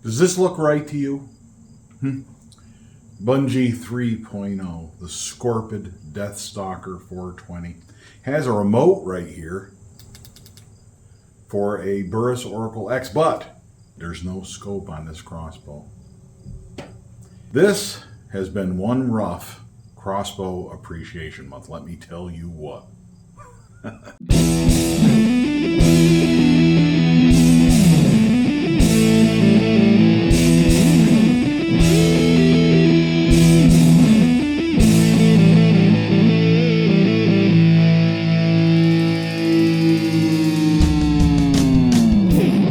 Does this look right to you? Bunjie 3.0, the Scorpyd Deathstalker 420, has a remote right here for a Burris Oracle X, but there's no scope on this crossbow. This has been one rough crossbow appreciation month, let me tell you what.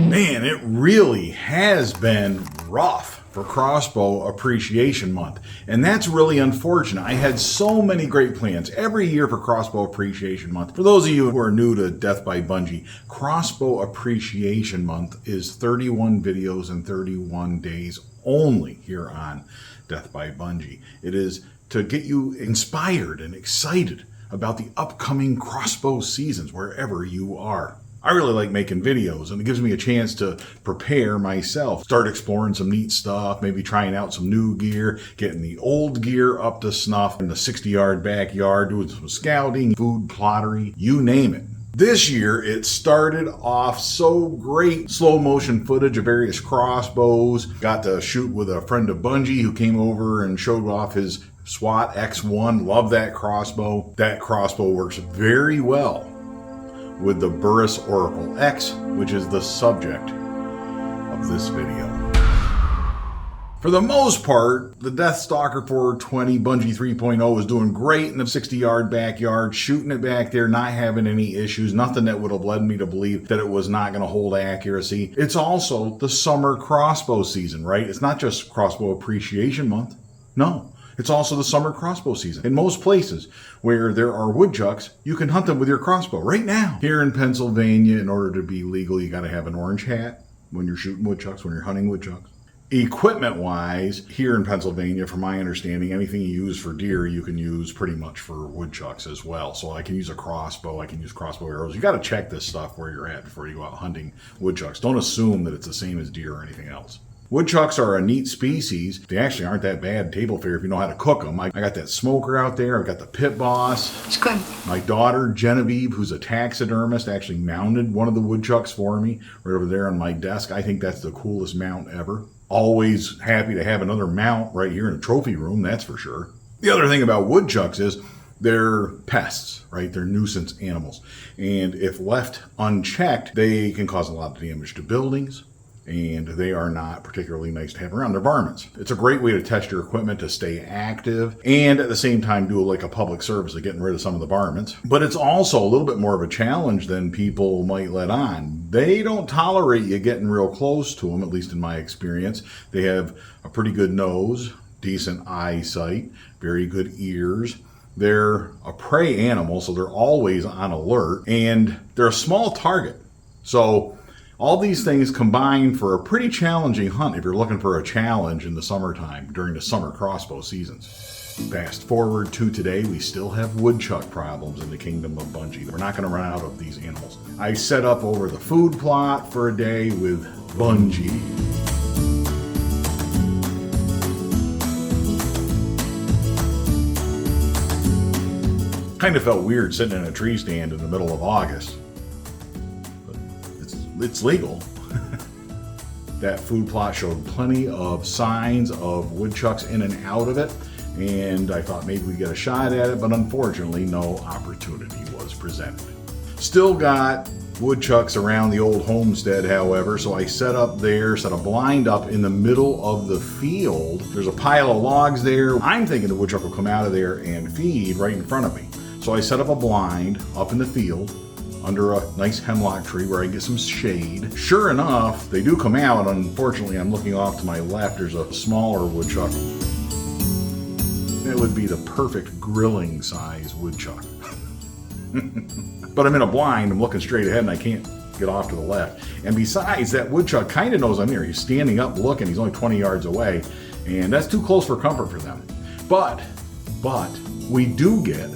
Man, it really has been rough for Crossbow Appreciation Month. And that's really unfortunate. I had so many great plans every year for Crossbow Appreciation Month. For those of you who are new to Death by Bunjie, Crossbow Appreciation Month is 31 videos in 31 days only here on Death by Bunjie. It is to get you inspired and excited about the upcoming crossbow seasons wherever you are. I really like making videos, and it gives me a chance to prepare myself, start exploring some neat stuff, maybe trying out some new gear, getting the old gear up to snuff in the 60-yard backyard, doing some scouting, food plottery, you name it. This year, it started off so great. Slow motion footage of various crossbows. Got to shoot with a friend of Bunjie who came over and showed off his SWAT X1. Love that crossbow. That crossbow works very well with the Burris Oracle X, which is the subject of this video. For the most part, the Deathstalker 420 Bunjie 3.0 is doing great in the 60-yard backyard, shooting it back there, not having any issues, nothing that would have led me to believe that it was not going to hold accuracy. It's also the summer crossbow season, right? It's not just Crossbow Appreciation Month. No. It's also the summer crossbow season. In most places where there are woodchucks, you can hunt them with your crossbow right now. Here in Pennsylvania, in order to be legal, you got to have an orange hat when you're shooting woodchucks, when you're hunting woodchucks. Equipment-wise, here in Pennsylvania, from my understanding, anything you use for deer, you can use pretty much for woodchucks as well. So I can use a crossbow, I can use crossbow arrows. You got to check this stuff where you're at before you go out hunting woodchucks. Don't assume that it's the same as deer or anything else. Woodchucks are a neat species. They actually aren't that bad table fare if you know how to cook them. I got that smoker out there. I've got the pit boss. My daughter, Genevieve, who's a taxidermist, actually mounted one of the woodchucks for me right over there on my desk. I think that's the coolest mount ever. Always happy to have another mount right here in the trophy room, that's for sure. The other thing about woodchucks is they're pests, right? They're nuisance animals. And if left unchecked, they can cause a lot of damage to buildings, and they are not particularly nice to have around. They're varmints. It's a great way to test your equipment to stay active and at the same time do like a public service of getting rid of some of the varmints. But it's also a little bit more of a challenge than people might let on. They don't tolerate you getting real close to them, at least in my experience. They have a pretty good nose, decent eyesight, very good ears. They're a prey animal, so they're always on alert, and they're a small target. So all these things combine for a pretty challenging hunt if you're looking for a challenge in the summertime during the summer crossbow seasons. Fast forward to today, we still have woodchuck problems in the kingdom of Bunjie. We're not going to run out of these animals. I set up over the food plot for a day with Bunjie. Kind of felt weird sitting in a tree stand in the middle of August. It's legal. That food plot showed plenty of signs of woodchucks in and out of it, and I thought maybe we'd get a shot at it, but unfortunately no opportunity was presented. Still got woodchucks around the old homestead, however, so I set up there, set a blind up in the middle of the field. There's a pile of logs there. I'm thinking the woodchuck will come out of there and feed right in front of me. So I set up a blind up in the field under a nice hemlock tree where I get some shade. Sure enough, they do come out. Unfortunately, I'm looking off to my left. There's a smaller woodchuck. That would be the perfect grilling size woodchuck. But I'm in a blind, I'm looking straight ahead, and I can't get off to the left. And besides, that woodchuck kind of knows I'm here. He's standing up looking. He's only 20 yards away, and that's too close for comfort for them. But we do get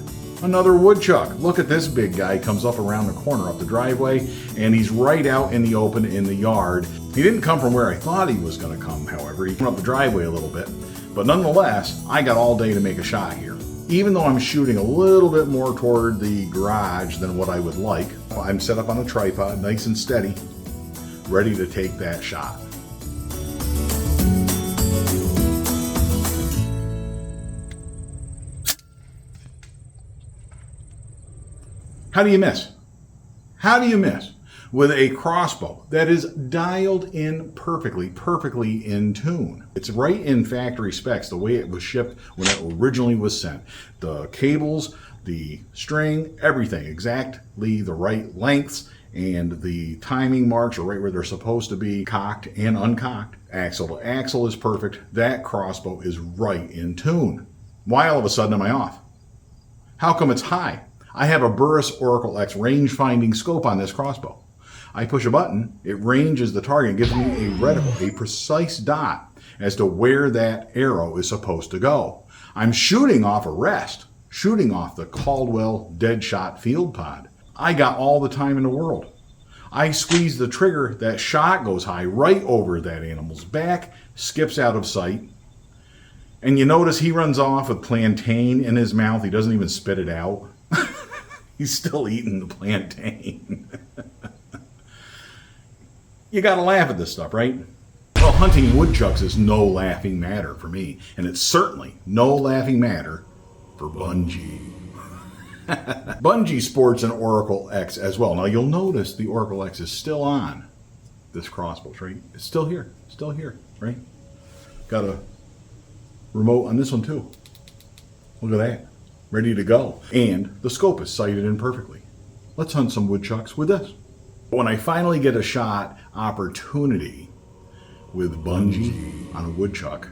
another woodchuck. Look at this big guy. Comes up around the corner up the driveway, and he's right out in the open in the yard. He didn't come from where I thought he was going to come, however. He came up the driveway a little bit. But nonetheless, I got all day to make a shot here. Even though I'm shooting a little bit more toward the garage than what I would like, I'm set up on a tripod, nice and steady, ready to take that shot. How do you miss? How do you miss with a crossbow that is dialed in perfectly in tune? It's right in factory specs, the way it was shipped when it originally was sent. The cables, the string, everything exactly the right lengths, and the timing marks are right where they're supposed to be, cocked and uncocked. Axle to axle is perfect. That crossbow is right in tune. Why all of a sudden am I off? How come it's high? I have a Burris Oracle X range-finding scope on this crossbow. I push a button, it ranges the target and gives me a reticle, a precise dot as to where that arrow is supposed to go. I'm shooting off a rest, shooting off the Caldwell Deadshot field pod. I got all the time in the world. I squeeze the trigger, that shot goes high right over that animal's back, skips out of sight. And you notice he runs off with plantain in his mouth. He doesn't even spit it out. He's still eating the plantain. You gotta laugh at this stuff, right? Well, hunting woodchucks is no laughing matter for me, and it's certainly no laughing matter for Bunjie. Bunjie sports an Oracle X as well. Now you'll notice the Oracle X is still on this crossbow, right? It's still here, right? Got a remote on this one too. Look at that. Ready to go. And the scope is sighted in perfectly. Let's hunt some woodchucks with this. When I finally get a shot opportunity with Bunjie on a woodchuck,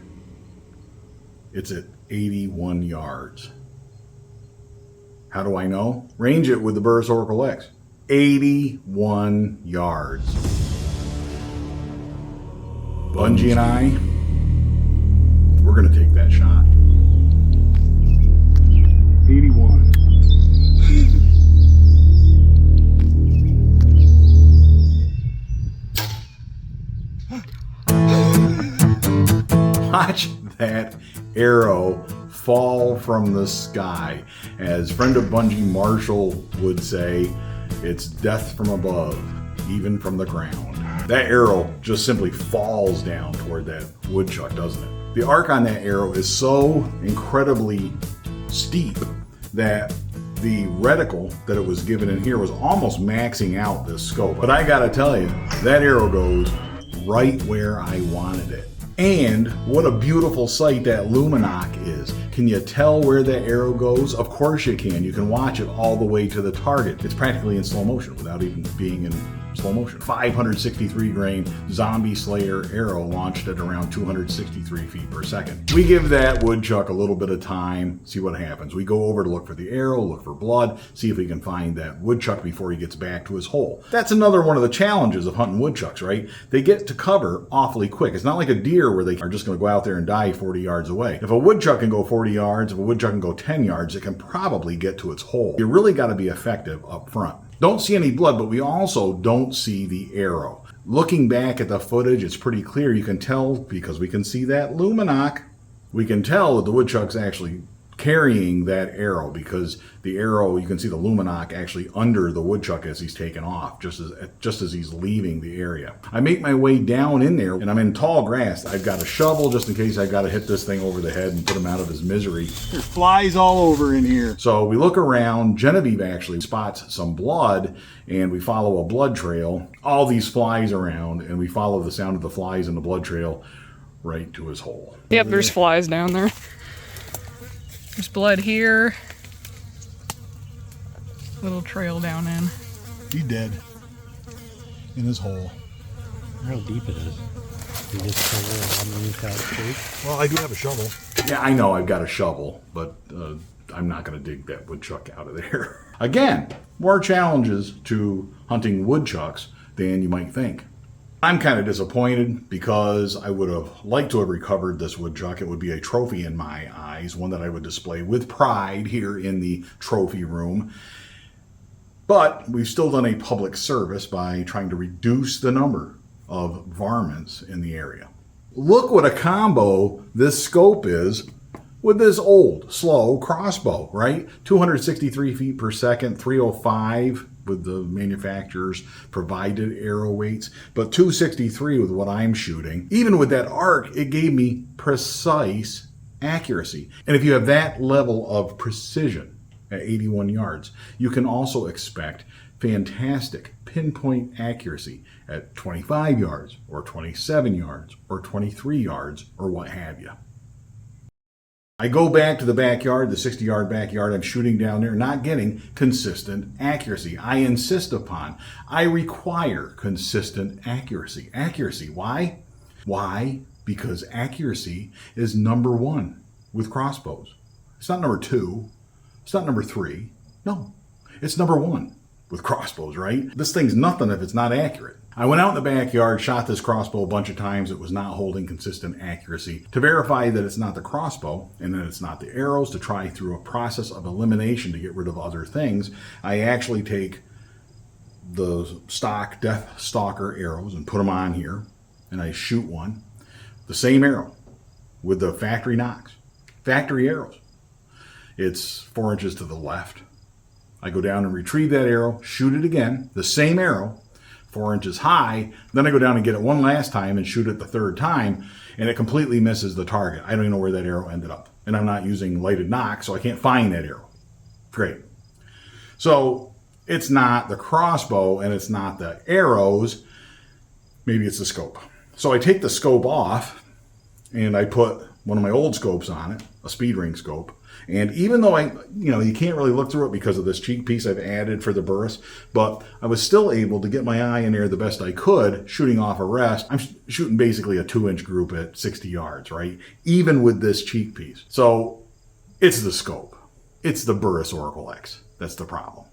it's at 81 yards. How do I know? Range it with the Burris Oracle X. 81 yards. Bunjie and I, we're going to take that shot. 81. Watch that arrow fall from the sky. As Friend of Bunjie Marshall would say, it's death from above, even from the ground. That arrow just simply falls down toward that woodchuck, doesn't it? The arc on that arrow is so incredibly steep that the reticle that it was given in here was almost maxing out this scope. But I gotta tell you, that arrow goes right where I wanted it. And what a beautiful sight that Luminok is. Can you tell where that arrow goes? Of course you can. You can watch it all the way to the target. It's practically in slow motion without even being in slow motion. 563 grain zombie slayer arrow launched at around 263 feet per second. We give that woodchuck a little bit of time, see what happens. We go over to look for the arrow, look for blood, see if we can find that woodchuck before he gets back to his hole. That's another one of the challenges of hunting woodchucks, right? They get to cover awfully quick. It's not like a deer where they are just going to go out there and die 40 yards away. If a woodchuck can go 40 yards, if a woodchuck can go 10 yards, it can probably get to its hole. You really got to be effective up front. Don't see any blood, but we also don't see the arrow. Looking back at the footage, it's pretty clear. You can tell, because we can see that Luminok, we can tell that the woodchuck's actually carrying that arrow, because the arrow, you can see the Luminok actually under the woodchuck as he's taken off, just as he's leaving the area. I make my way down in there, and I'm in tall grass. I've got a shovel just in case I've got to hit this thing over the head and put him out of his misery. There's flies all over in here. So we look around. Genevieve actually spots some blood, and we follow a blood trail. All these flies around, and we follow the sound of the flies in the blood trail right to his hole. Yep, there's flies down there. There's blood here. Little trail down in. He's dead. In his hole. How deep it is. You just shovel underneath that tree? Well, I do have a shovel. Yeah, I know I've got a shovel, but I'm not going to dig that woodchuck out of there. Again, more challenges to hunting woodchucks than you might think. I'm kind of disappointed because I would have liked to have recovered this woodchuck. It would be a trophy in my eyes, one that I would display with pride here in the trophy room. But we've still done a public service by trying to reduce the number of varmints in the area. Look what a combo this scope is with this old, slow crossbow, right? 263 feet per second, 305 with the manufacturer's provided arrow weights, but 263 with what I'm shooting. Even with that arc, it gave me precise accuracy. And if you have that level of precision at 81 yards, you can also expect fantastic pinpoint accuracy at 25 yards or 27 yards or 23 yards or what have you. I go back to the backyard, the 60-yard backyard. I'm shooting down there, not getting consistent accuracy. I insist upon, I require consistent accuracy. Accuracy, why? Why? Because accuracy is number one with crossbows. It's not number two. It's not number three. No, it's number one with crossbows, right? This thing's nothing if it's not accurate. I went out in the backyard, shot this crossbow a bunch of times. It was not holding consistent accuracy. To verify that it's not the crossbow and that it's not the arrows, to try through a process of elimination to get rid of other things, I actually take the stock Deathstalker arrows and put them on here, and I shoot one. The same arrow with the factory nocks, factory arrows. It's 4 inches to the left. I go down and retrieve that arrow, shoot it again, the same arrow, 4 inches high. Then I go down and get it one last time and shoot it the third time, and it completely misses the target. I don't even know where that arrow ended up. And I'm not using lighted knock, so I can't find that arrow. Great. So it's not the crossbow and it's not the arrows. Maybe it's the scope. So I take the scope off and I put one of my old scopes on it, a speed ring scope. And even though you can't really look through it because of this cheek piece I've added for the Burris, but I was still able to get my eye in there the best I could, shooting off a rest. I'm shooting basically a 2-inch group at 60 yards, right? Even with this cheek piece. So it's the scope. It's the Burris Oracle X. That's the problem.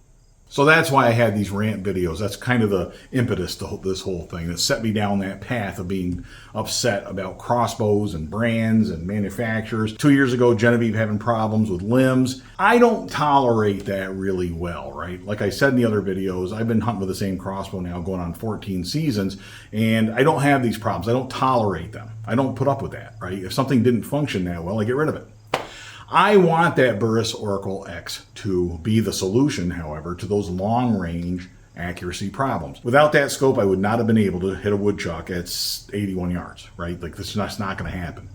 So that's why I had these rant videos. That's kind of the impetus to this whole thing that set me down that path of being upset about crossbows and brands and manufacturers. 2 years ago, Genevieve having problems with limbs. I don't tolerate that really well, right? Like I said in the other videos, I've been hunting with the same crossbow now going on 14 seasons, and I don't have these problems. I don't tolerate them. I don't put up with that, right? If something didn't function that well, I get rid of it. I want that Burris Oracle X to be the solution, however, to those long-range accuracy problems. Without that scope, I would not have been able to hit a woodchuck at 81 yards, right? Like, this is not going to happen.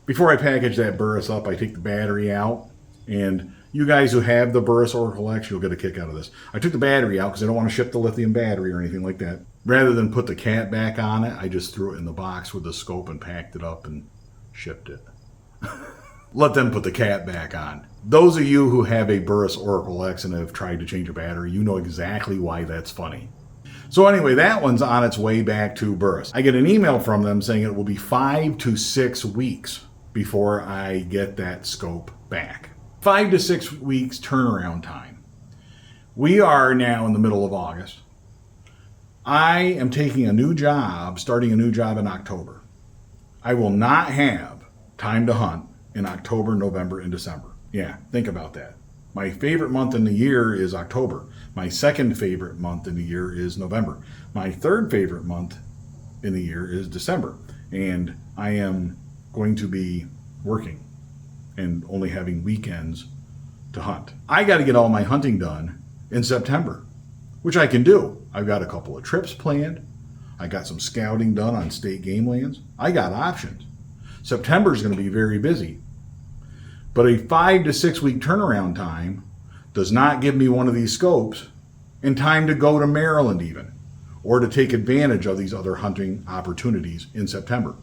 Before I package that Burris up, I take the battery out, and you guys who have the Burris Oracle X, you'll get a kick out of this. I took the battery out because I don't want to ship the lithium battery or anything like that. Rather than put the cat back on it, I just threw it in the box with the scope and packed it up and shipped it. Let them put the cat back on. Those of you who have a Burris Oracle X and have tried to change a battery, you know exactly why that's funny. So anyway, that one's on its way back to Burris. I get an email from them saying it will be 5 to 6 weeks before I get that scope back. 5 to 6 weeks turnaround time. We are now in the middle of August. I am taking a new job, starting a new job in October. I will not have time to hunt in October, November, and December. Yeah, think about that. My favorite month in the year is October. My second favorite month in the year is November. My third favorite month in the year is December. And I am going to be working and only having weekends to hunt. I got to get all my hunting done in September, which I can do. I've got a couple of trips planned. I got some scouting done on state game lands. I got options. September is going to be very busy. But a 5 to 6 week turnaround time does not give me one of these scopes in time to go to Maryland even, or to take advantage of these other hunting opportunities in September.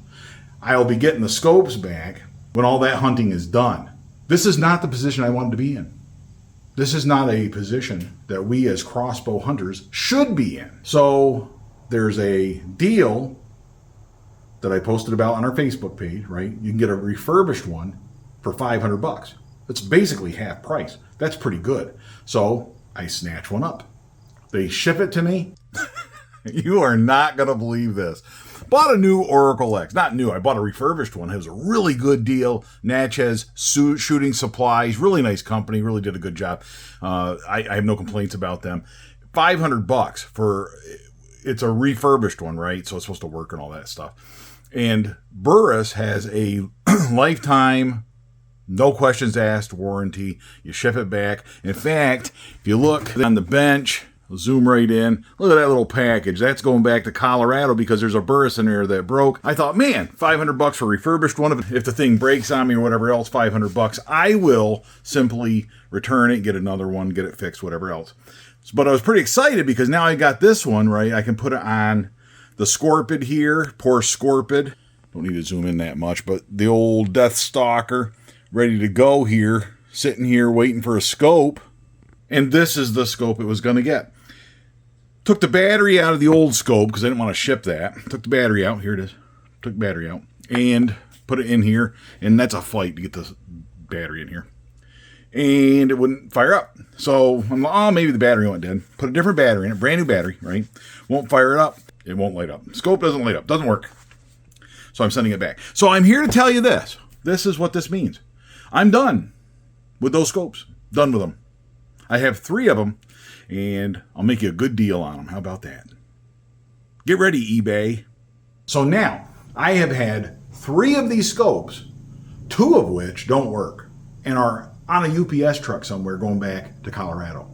I'll be getting the scopes back when all that hunting is done. This is not the position I wanted to be in. This is not a position that we as crossbow hunters should be in. So there's a deal that I posted about on our Facebook page, right? You can get a refurbished one for $500. It's basically half price. That's pretty good. So I snatch one up. They ship it to me. You are not going to believe this. Bought a new Oracle X. Not new. I bought a refurbished one. It was a really good deal. Natchez Shooting Supplies. Really nice company. Really did a good job. I have no complaints about them. $500 for it's a refurbished one, right? So it's supposed to work and all that stuff. And Burris has a lifetime, no questions asked warranty. You ship it back. In fact, if you look on the bench, I'll zoom right in. Look at that little package. That's going back to Colorado because there's a Burris in there that broke. I thought, man, $500 for a refurbished one. If the thing breaks on me or whatever else, $500. I will simply return it, get another one, get it fixed, whatever else. But I was pretty excited because now I got this one, right? I can put it on the Scorpyd here. Poor Scorpyd. Don't need to zoom in that much, but the old Deathstalker ready to go here, sitting here waiting for a scope. And this is the scope it was going to get. Took the battery out of the old scope because I didn't want to ship that. Took the battery out. Here it is. Took the battery out and put it in here. And that's a fight to get the battery in here. And it wouldn't fire up. So I'm like, oh, maybe the battery went dead. Put a different battery in it. Brand new battery, right? Won't fire it up. It won't light up. Scope doesn't light up. Doesn't work. So I'm sending it back. So I'm here to tell you this. This is what this means. I'm done with those scopes. Done with them. I have 3 of them. And I'll make you a good deal on them. How about that? Get ready, eBay. So now, I have had 3 of these scopes, 2 of which don't work, and are on a UPS truck somewhere going back to Colorado.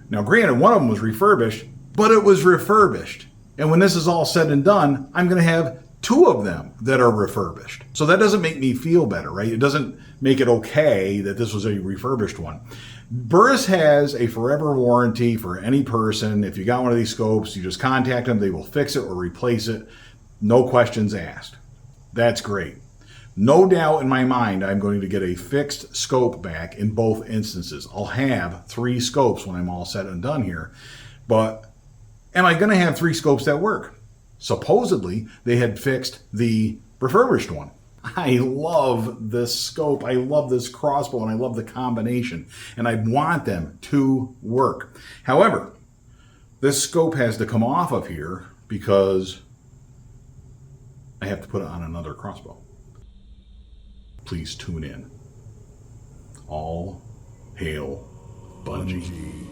Now, granted, one of them was refurbished, but it was refurbished. And when this is all said and done, I'm going to have 2 of them that are refurbished. So that doesn't make me feel better, right? It doesn't make it okay that this was a refurbished one. Burris has a forever warranty for any person. If you got one of these scopes, you just contact them. They will fix it or replace it. No questions asked. That's great. No doubt in my mind, I'm going to get a fixed scope back in both instances. I'll have 3 scopes when I'm all said and done here. But am I going to have 3 scopes that work? Supposedly, they had fixed the refurbished one. I love this scope. I love this crossbow, and I love the combination. And I want them to work. However, this scope has to come off of here because I have to put it on another crossbow. Please tune in. All hail Bunjie.